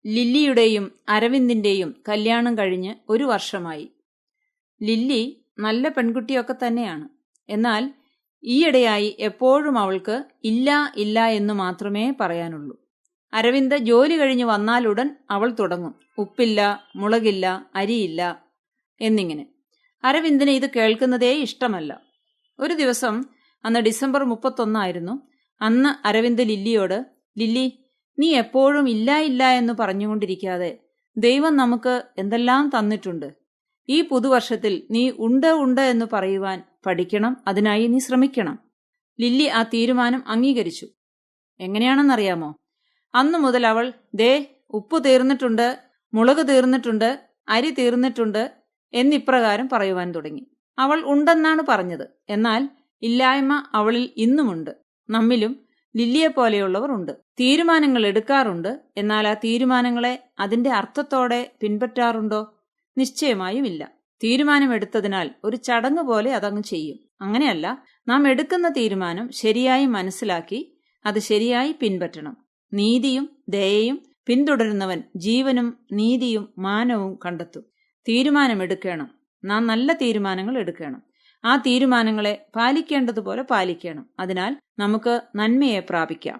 ലില്ലിയുടെയും അരവിന്ദിന്റെയും കല്യാണം കഴിഞ്ഞ് 1 വർഷമായി. ലില്ലി നല്ല പെൺകുട്ടിയൊക്കെ തന്നെയാണ്. എന്നാൽ ഈയിടെയായി എപ്പോഴും അവൾക്ക് ഇല്ല ഇല്ല എന്ന് മാത്രമേ പറയാനുള്ളൂ. അരവിന്ദ് ജോലി കഴിഞ്ഞ് വന്നാലുടൻ അവൾ തുടങ്ങും ഉപ്പില്ല, മുളകില്ല, അരിയില്ല എന്നിങ്ങനെ. അരവിന്ദിന് ഇത് കേൾക്കുന്നതേ ഇഷ്ടമല്ല. ഒരു ദിവസം, അന്ന് ഡിസംബർ 31 അന്ന് അരവിന്ദ് ലില്ലിയോട്, ലില്ലി, നീ എപ്പോഴും ഇല്ല ഇല്ല എന്ന് പറഞ്ഞുകൊണ്ടിരിക്കാതെ ദൈവം നമുക്ക് എന്തെല്ലാം തന്നിട്ടുണ്ട്. ഈ പുതുവർഷത്തിൽ നീ ഉണ്ട് ഉണ്ട് എന്ന് പറയുവാൻ പഠിക്കണം. അതിനായി നീ ശ്രമിക്കണം. ലില്ലി ആ തീരുമാനം അംഗീകരിച്ചു. എങ്ങനെയാണെന്നറിയാമോ? അന്നു മുതൽ അവൾ ഉപ്പ് തീർന്നിട്ടുണ്ട്, മുളക് തീർന്നിട്ടുണ്ട്, അരി തീർന്നിട്ടുണ്ട് എന്നിപ്രകാരം പറയുവാൻ തുടങ്ങി. അവൾ ഉണ്ടെന്നാണ് പറഞ്ഞത്. എന്നാൽ ഇല്ലായ്മ അവളിൽ ഇന്നുമുണ്ട്. നമ്മിലും ലില്ലിയെ പോലെയുള്ളവർ ഉണ്ട്. തീരുമാനങ്ങൾ എടുക്കാറുണ്ട്. എന്നാൽ ആ തീരുമാനങ്ങളെ അതിന്റെ അർത്ഥത്തോടെ പിൻപറ്റാറുണ്ടോ? നിശ്ചയമായും ഇല്ല. തീരുമാനമെടുത്തതിനാൽ ഒരു ചടങ്ങ് പോലെ അതങ്ങ് ചെയ്യും. അങ്ങനെയല്ല, നാം എടുക്കുന്ന തീരുമാനം ശരിയായി മനസ്സിലാക്കി അത് ശരിയായി പിൻപറ്റണം. നീതിയും ദയയും പിന്തുടരുന്നവൻ ജീവനും നീതിയും മാനവും കണ്ടെത്തും. തീരുമാനമെടുക്കണം. നാം നല്ല തീരുമാനങ്ങൾ എടുക്കണം. ആ തീരുമാനങ്ങളെ പാലിക്കേണ്ടതുപോലെ പാലിക്കണം. അതിനാൽ നമുക്ക് നന്മയെ പ്രാപിക്കാം.